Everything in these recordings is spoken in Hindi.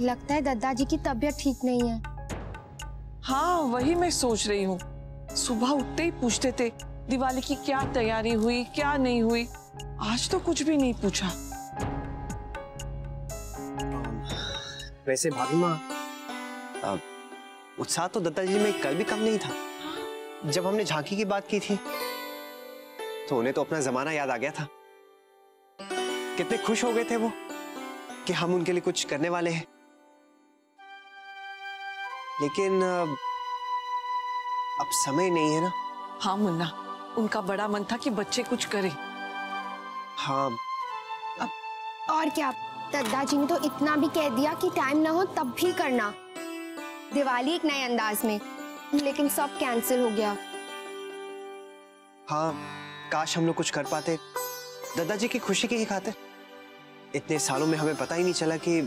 लगता है दादाजी की तबीयत ठीक नहीं है। हाँ वही मैं सोच रही हूँ। सुबह उठते ही पूछते थे दिवाली की क्या तैयारी हुई क्या नहीं हुई, आज तो कुछ भी नहीं पूछा। वैसे भाभी माँ, उत्साह तो दादाजी में कल भी कम नहीं था। जब हमने झांकी की बात की थी तो उन्हें तो अपना जमाना याद आ गया था। कितने खुश हो गए थे वो कि हम उनके लिए कुछ करने वाले हैं। लेकिन अब समय नहीं है ना। हाँ मुन्ना, उनका बड़ा मन था कि बच्चे कुछ करें। हाँ अब और क्या, दादाजी ने तो इतना भी कह दिया कि टाइम ना हो तब भी करना। दिवाली एक नए अंदाज में, लेकिन सब कैंसिल हो गया। हाँ, काश हम लोग कुछ कर पाते दादाजी की खुशी की ही खातिर। इतने सालों में हमें पता ही नहीं चला कि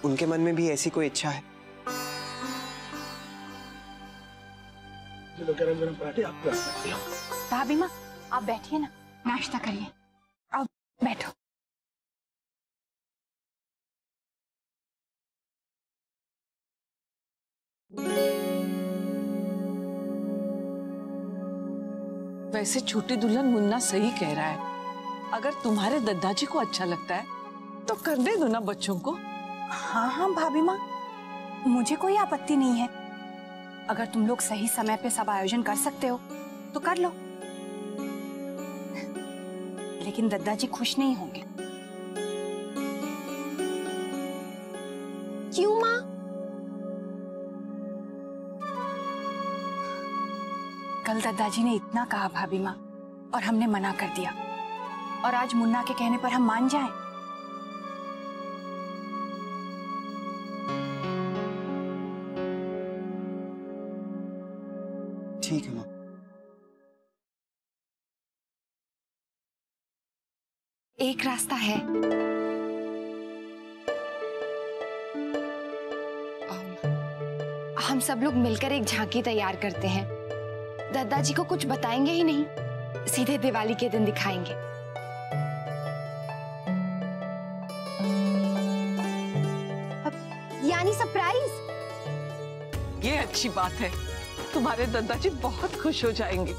उनके मन में भी ऐसी कोई इच्छा है। गरम गरम पराठे आपको रख सकती हूँ। भाभी माँ आप बैठिए ना, नाश्ता करिए। अब बैठो। वैसे छोटी दुल्हन मुन्ना सही कह रहा है, अगर तुम्हारे दादाजी को अच्छा लगता है तो कर दे दो ना बच्चों को। हाँ हाँ भाभी माँ, मुझे कोई आपत्ति नहीं है। अगर तुम लोग सही समय पे सब आयोजन कर सकते हो तो कर लो, लेकिन दादाजी खुश नहीं होंगे। क्यों माँ? कल दादाजी ने इतना कहा भाभी माँ, और हमने मना कर दिया, और आज मुन्ना के कहने पर हम मान जाएं? ठीक है माँ। एक रास्ता है। हम सब लोग मिलकर एक झांकी तैयार करते हैं। दादाजी को कुछ बताएंगे ही नहीं, सीधे दिवाली के दिन दिखाएंगे। यानी सरप्राइज। ये अच्छी बात है, तुम्हारे दादाजी बहुत खुश हो जाएंगे।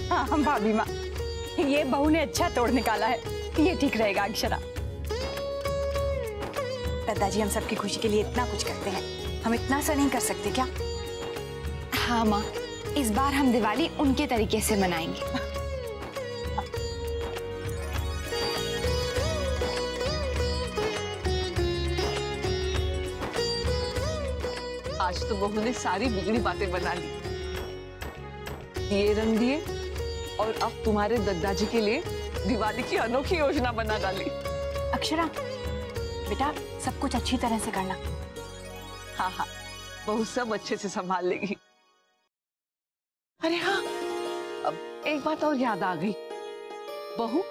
हाँ भाभी माँ, ये बहू ने अच्छा तोड़ निकाला है, ये ठीक रहेगा अक्षरा। दादाजी हम सबकी खुशी के लिए इतना कुछ करते हैं, हम इतना सा नहीं कर सकते क्या? हाँ माँ, इस बार हम दिवाली उनके तरीके से मनाएंगे। आज तो बहू ने सारी बिगड़ी बातें बना ली, दिए रंग दिए, और अब तुम्हारे दादाजी के लिए दिवाली की अनोखी योजना बना डाली। अक्षरा बेटा, सब कुछ अच्छी तरह से करना। हाँ हाँ, बहू सब अच्छे से संभाल लेगी। अरे हाँ, अब एक बात और याद आ गई। बहू,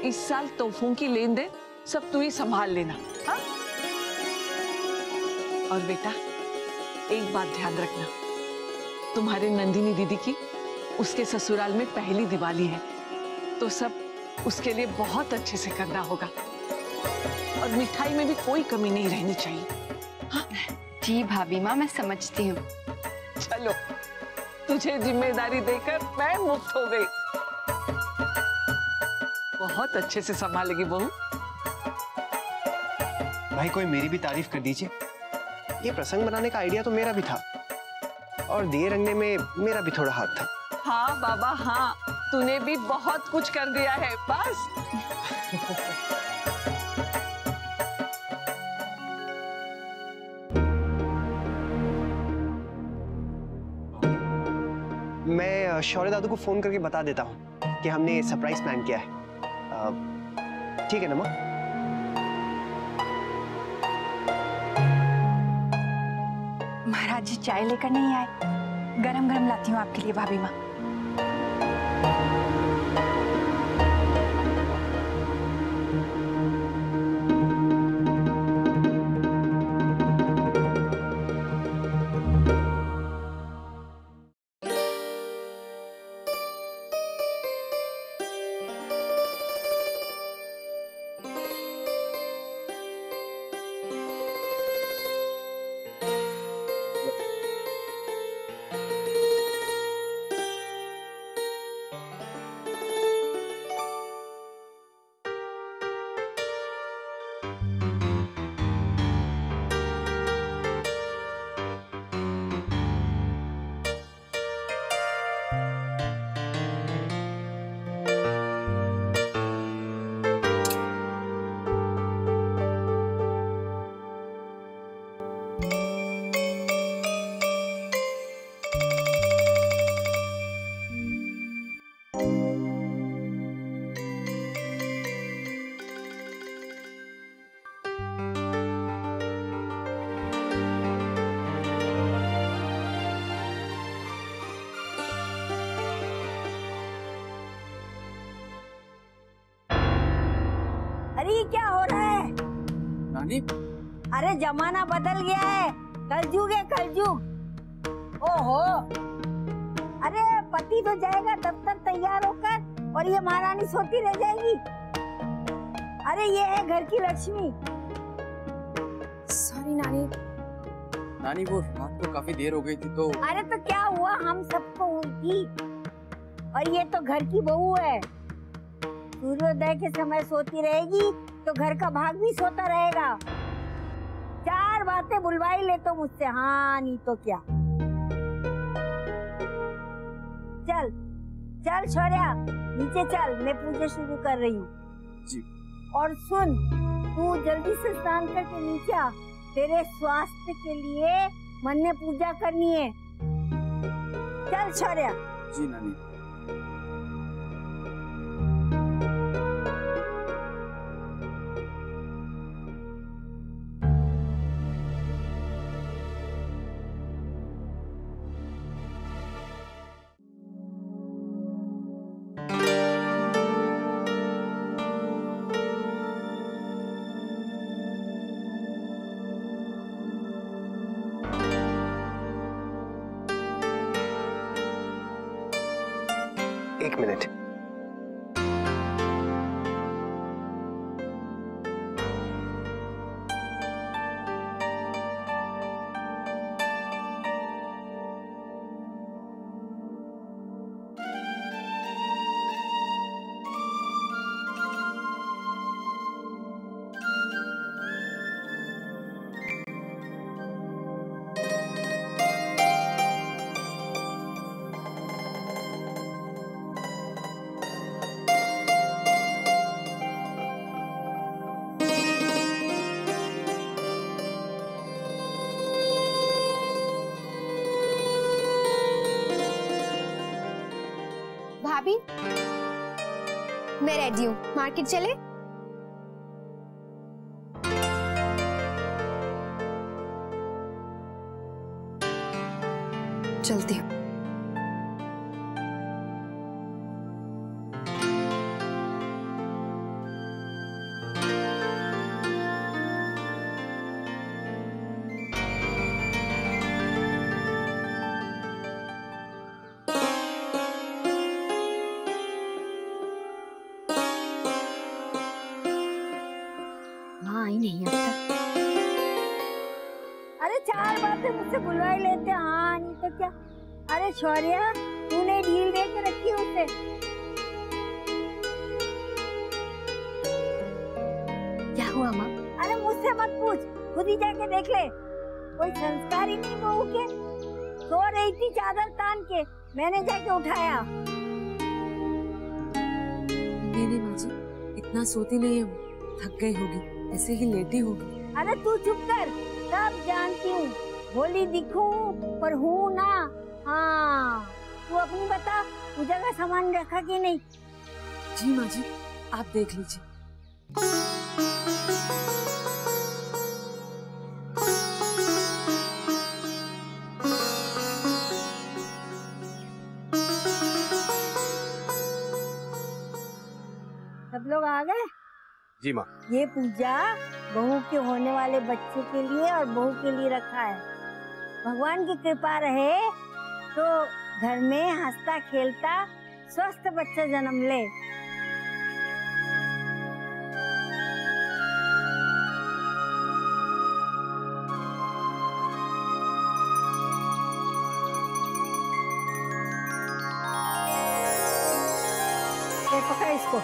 इस साल तोहफों की लेन देन सब तू ही संभाल लेना। हाँ? और बेटा एक बात ध्यान रखना, तुम्हारे नंदिनी दीदी की उसके ससुराल में पहली दिवाली है, तो सब उसके लिए बहुत अच्छे से करना होगा, और मिठाई में भी कोई कमी नहीं रहनी चाहिए। हाँ? जी भाभी माँ, मैं समझती हूँ। चलो, तुझे जिम्मेदारी देकर मैं मुक्त हो गई। बहुत अच्छे से संभालेगी बहू। भाई कोई मेरी भी तारीफ कर दीजिए। ये प्रसंग बनाने का आइडिया तो मेरा भी था, और दिए रंगने में मेरा भी थोड़ा हाथ था। हाँ बाबा हाँ, तूने भी बहुत कुछ कर दिया है बस। मैं शौर्य दादू को फोन करके बता देता हूँ कि हमने सरप्राइज प्लान किया है। ठीक है ना माँ? महाराज जी चाय लेकर नहीं आए, गरम गरम लाती हूँ आपके लिए भाभी माँ। अरे ये क्या हो रहा है? नानी, अरे जमाना बदल गया है, कलयुग है कलयुग। ओहो, अरे पति तो जाएगा दफ्तर तैयार होकर और ये महारानी सोती रह जाएगी। अरे ये है घर की लक्ष्मी। सॉरी नानी। नानी वो रात को काफी देर हो गई थी तो। अरे तो क्या हुआ, हम सबको हुई थी। और ये तो घर की बहू है, सूर्योदय के समय सोती रहेगी तो घर का भाग भी सोता रहेगा। चार बातें बुलवाई ले तो मुझसे, हाँ नहीं तो क्या। चल चल शौर्या, नीचे चल, मैं पूजा शुरू कर रही हूँ। जी। और सुन, तू जल्दी से स्नान करके नीचे आ, तेरे स्वास्थ्य के लिए मन में पूजा करनी है। चल शौर्या। जी नानी। एक मिनट। भाभी, मैं रेडी हूँ, मार्केट चले? चलती हूँ। आई नहीं अब तक। अरे चार बातें मुझसे बुलवाई लेते, हाँ नहीं तो क्या। अरे शौर्या, तूने ढील दे के रखी उसे। क्या हुआ माँ? अरे मुझसे मत पूछ, खुद ही जाके देख ले। कोई संस्कार ही नहीं बहू के। सो रही थी चादर तान के, मैंने जाके उठाया। नहीं माँ जी, इतना सोती नहीं है, थक गई होगी, ऐसे ही लेटी होगी। अरे तू चुप कर, सब जानती हूँ। भोली दिखूं पर हूँ ना। हाँ, तू अपनी बता, पूजा का सामान रखा कि नहीं? जी माँ जी, आप देख लीजिए। सब लोग आ गए? जी माँ। ये पूजा बहू के होने वाले बच्चे के लिए और बहू के लिए रखा है। भगवान की कृपा रहे तो घर में हंसता खेलता स्वस्थ बच्चा जन्म ले। ये पकड़ इसको।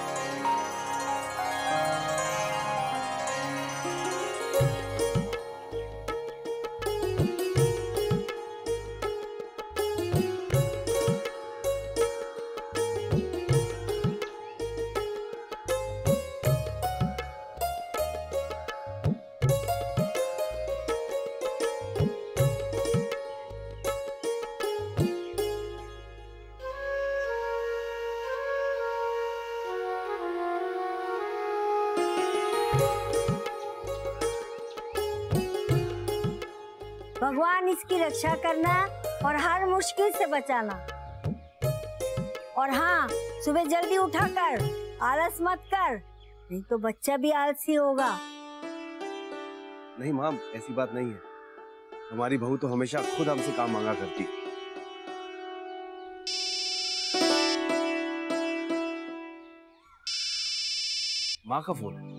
भगवान इसकी रक्षा करना और हर मुश्किल से बचाना। और हाँ, सुबह जल्दी उठा कर, आलस मत कर, नहीं तो बच्चा भी आलसी होगा। नहीं माँ, ऐसी बात नहीं है। हमारी बहू तो हमेशा खुद हमसे काम मांगा करती है। माँ का फोन है।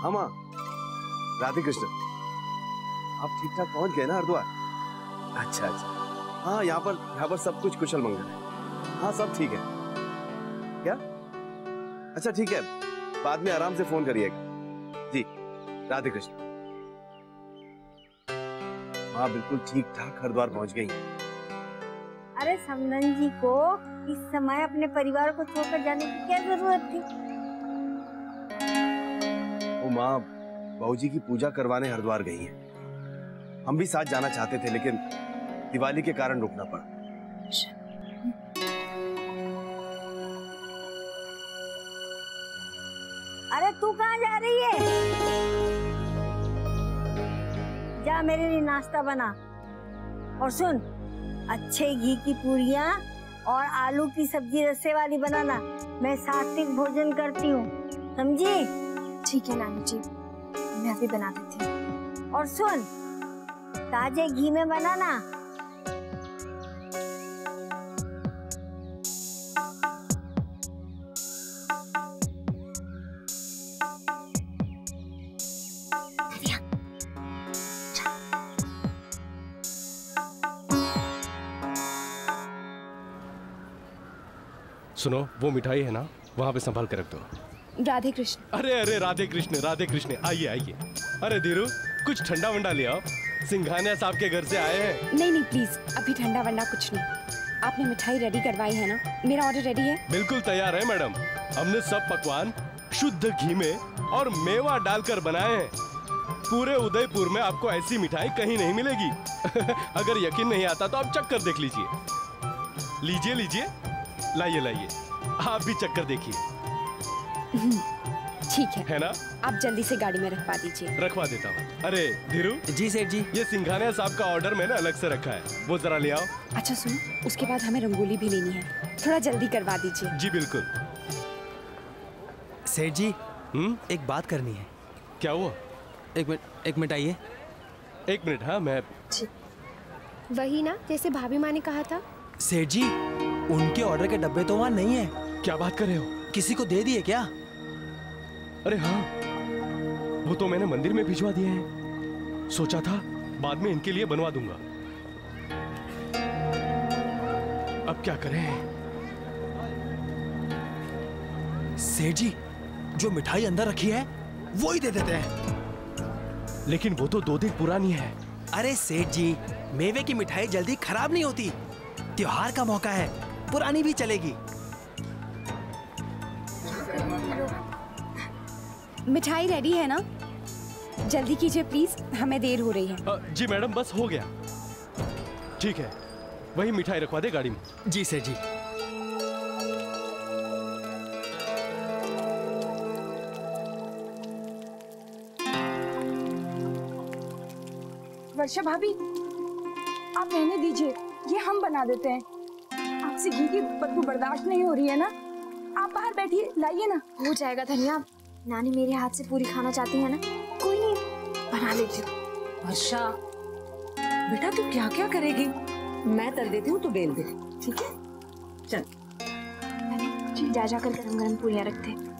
हाँ माँ, राधे कृष्ण, आप ठीक ठाक पहुंच गए ना हरिद्वार? अच्छा अच्छा, हाँ यहाँ पर सब कुछ कुशल मंगल है। हाँ सब ठीक है। क्या? अच्छा ठीक है, बाद में आराम से फोन करिएगा जी। राधे कृष्ण। माँ बिल्कुल ठीक ठाक हरिद्वार पहुंच गई। अरे समदन जी को इस समय अपने परिवार को छोड़कर जाने की क्या जरूरत थी? वो माँ बहू जी की पूजा करवाने हरिद्वार गई हैं। हम भी साथ जाना चाहते थे लेकिन दिवाली के कारण रुकना पड़ा। अरे तू कहाँ जा रही है? जा मेरे लिए नाश्ता बना। और सुन, अच्छे घी की पूरियां और आलू की सब्जी रस्से वाली बनाना। मैं सात्विक भोजन करती हूँ, समझी? ठीक है नानी जी, मैं अभी बना देती हूँ। और सुन, ताजे घी में बनाना। सुनो, वो मिठाई है ना, वहाँ पे संभाल कर रख दो। राधे कृष्ण। अरे अरे राधे कृष्ण, आइए आइए। अरे धीरू, कुछ ठंडा वंडा ले आओ, सिंघानिया साहब के घर से आए हैं। नहीं प्लीज, अभी ठंडा वंडा कुछ नहीं। आपने मिठाई रेडी करवाई है ना? मेरा ऑर्डर रेडी है। बिल्कुल तैयार है मैडम। हमने सब पकवान शुद्ध घी में और मेवा डालकर बनाए हैं। पूरे उदयपुर में आपको ऐसी मिठाई कहीं नहीं मिलेगी। अगर यकीन नहीं आता तो आप चक्कर देख लीजिए। लीजिए, लाइए, आप भी चक्कर देखिए। ठीक है ना? आप जल्दी से गाड़ी में रखवा दीजिए। रखवा देता हूँ। अरे धीरू। जी सेठ जी। ये सिंघानिया साहब का ऑर्डर मैंने अलग से रखा है, वो जरा ले आओ। अच्छा सुनो, उसके बाद हमें रंगोली भी लेनी है, थोड़ा जल्दी करवा दीजिए। जी बिल्कुल। सेठ जी, एक बात करनी है। क्या हुआ? एक मिनट आइए। 1 मिनट। हाँ मैं। वही ना, जैसे भाभी माँ ने कहा था। सेठ जी, उनके ऑर्डर के डब्बे तो वहाँ नहीं है। क्या बात कर रहे हो? किसी को दे दिए क्या? अरे हाँ, वो तो मैंने मंदिर में भिजवा दिए हैं। सोचा था बाद में इनके लिए बनवा दूंगा। अब क्या करें? सेठ जी, जो मिठाई अंदर रखी है वो ही दे देते हैं। लेकिन वो तो 2 दिन पुरानी है। अरे सेठ जी, मेवे की मिठाई जल्दी खराब नहीं होती। त्योहार का मौका है, पुरानी भी चलेगी। मिठाई रेडी है ना? जल्दी कीजिए प्लीज, हमें देर हो रही है। जी मैडम, बस हो गया। ठीक है, वही मिठाई रखवा दे गाड़ी में। जी सेठ जी। वर्षा भाभी, आप रहने दीजिए, ये हम बना देते हैं। आपसे घी की बदबू बर्दाश्त नहीं हो रही है ना? आप बाहर बैठिए, लाइए ना। हो जाएगा धनिया, नानी मेरे हाथ से पूरी खाना चाहती है ना। कोई नहीं, बना लेती हूँ। वर्षा बेटा, तू क्या क्या करेगी? मैं तल देती हूँ, तू बेल दे, ठीक है? चल जा जाकर गरम गरम पूरियां रखते हैं।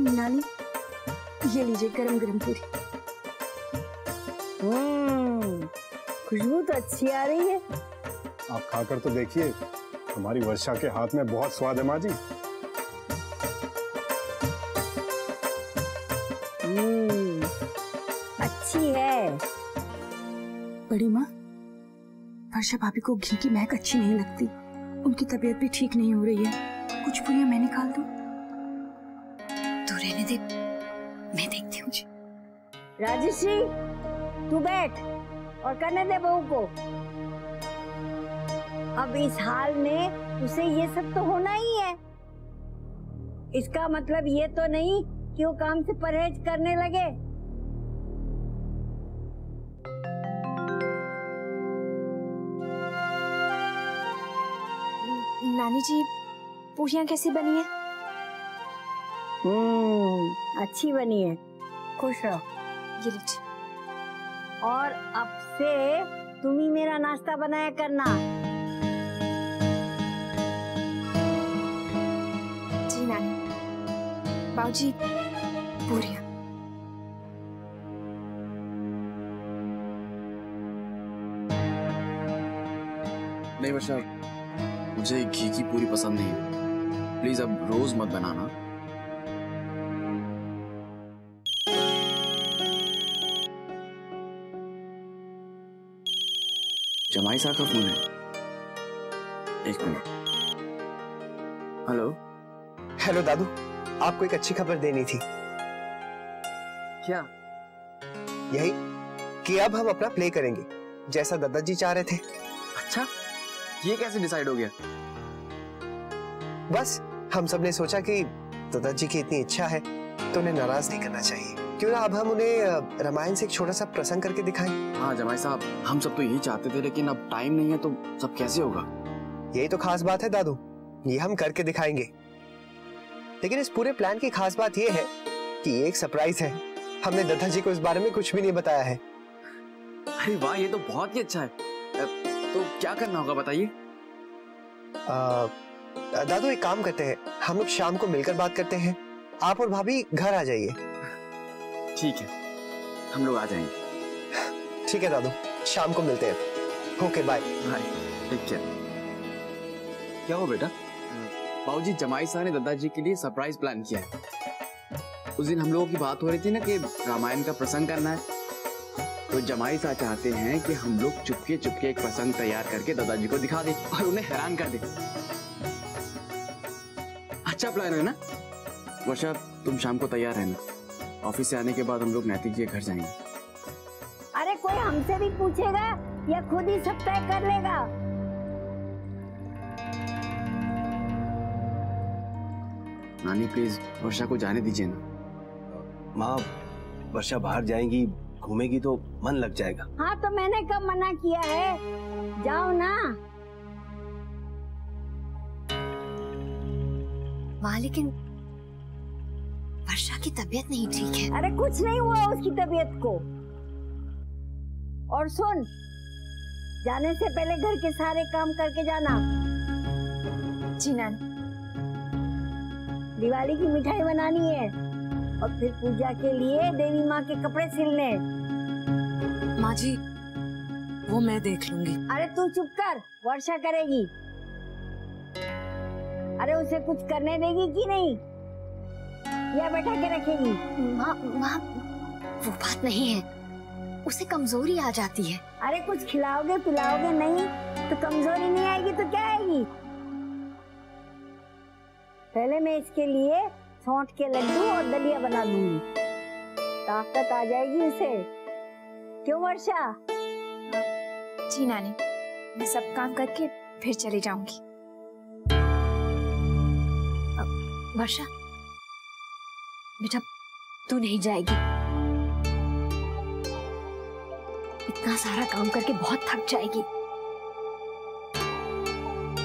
नानी, ये लीजिए गरम गरम पूरी। खुशबू तो अच्छी आ रही है। आप खाकर तो देखिए, हमारी वर्षा के हाथ में बहुत स्वाद है माँ जी। अच्छी है। बड़ी माँ, वर्षा भाभी को घी की महक अच्छी नहीं लगती। उनकी तबीयत भी ठीक नहीं हो रही है। कुछ पूरियां मैं निकाल दूं? तू रहने दे, मैं देखती हूँ। राजश्री, तू बैठ और करने दे बहू को। अब इस हाल में उसे ये सब तो होना ही है। इसका मतलब ये तो नहीं कि वो काम से परहेज करने लगे। नानी जी, पूरियां कैसी बनी है? अच्छी बनी है, खुश रहो। ये लीजिए। और अब से तुम ही मेरा नाश्ता बनाया करना। जी नानी। बाबूजी, पूरियां। नहीं वर्षा, मुझे घी की पूरी पसंद नहीं है। प्लीज अब रोज मत बनाना। जमाई साहब का फोन है। एक मिनट। हेलो। हेलो दादू, आपको एक अच्छी खबर देनी थी। क्या? यही कि अब हम अपना प्ले करेंगे जैसा दादाजी चाह रहे थे। अच्छा, ये कैसे डिसाइड हो गया? बस हम सब ने सोचा कि दादाजी की इतनी इच्छा है तो उन्हें नाराज नहीं करना चाहिए। क्यों ना अब हम उन्हें रामायण से एक छोटा सा प्रसंग करके दिखाएं। हाँ जमाई साहब, हम सब तो यही चाहते थे, लेकिन अब टाइम नहीं है तो सब कैसे होगा? यही तो खास बात है दादू, ये हम करके दिखाएंगे। लेकिन इस पूरे प्लान की खास बात ये है कि ये एक सरप्राइज है। हमने दादाजी को इस बारे में कुछ भी नहीं बताया है। अरे वाह, ये तो बहुत ही अच्छा है। तो क्या करना होगा बताइए? दादू एक काम करते हैं, हम लोग शाम को मिलकर बात करते हैं। आप और भाभी घर आ जाइए। ठीक है, हम लोग आ जाएंगे। ठीक है दादू, शाम को मिलते हैं। Okay bye. Bye, take care. क्या हो बेटा? बाबूजी, जमाई साहब ने दादाजी के लिए सरप्राइज प्लान किया है। उस दिन हम लोगों की बात हो रही थी ना कि रामायण का प्रसंग करना है, तो जमाई साहब चाहते हैं कि हम लोग चुपके चुपके एक प्रसंग तैयार करके दादाजी को दिखा दें और उन्हें हैरान कर दें। अच्छा प्लान है ना? वर्षा, तुम शाम को तैयार रहना। ऑफिस से आने के बाद हम लोग नैतिक जी के घर जाएंगे। अरे कोई हमसे भी पूछेगा या खुद ही सब तय कर लेगा? नानी प्लीज वर्षा को जाने दीजिए ना। माँ, वर्षा बाहर जाएगी, घूमेगी तो मन लग जाएगा। हाँ तो मैंने कब मना किया है? जाओ ना। माँ, लेकिन वर्षा की तबीयत नहीं ठीक है। अरे कुछ नहीं हुआ उसकी तबीयत को। और सुन, जाने से पहले घर के सारे काम करके जाना। जी नानी। दिवाली की मिठाई बनानी है और फिर पूजा के लिए देवी माँ के कपड़े सिलने। माँ जी, वो मैं देख लूंगी। अरे तू चुप कर, वर्षा करेगी। अरे उसे कुछ करने देगी कि नहीं, या बैठा के रखेगी? माँ, वो बात नहीं है, उसे कमजोरी आ जाती है। अरे कुछ खिलाओगे पिलाओगे नहीं तो कमजोरी नहीं आएगी तो क्या आएगी? पहले मैं इसके लिए सौंठ के लड्डू और दलिया बना दूंगी, ताकत आ जाएगी इसे। क्यों वर्षा? जी नानी, मैं सब काम करके फिर चली जाऊंगी। वर्षा बेटा, तू नहीं जाएगी। इतना सारा काम करके बहुत थक जाएगी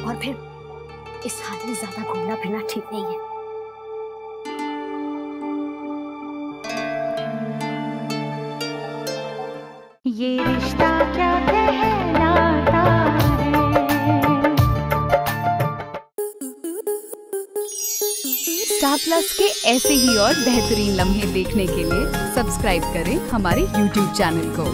और फिर इस हाल में ज्यादा घूमना फिरना ठीक नहीं है। ये रिश्ता क्या कहलाता है। स्टार प्लस के ऐसे ही और बेहतरीन लम्हे देखने के लिए सब्सक्राइब करें हमारे YouTube चैनल को।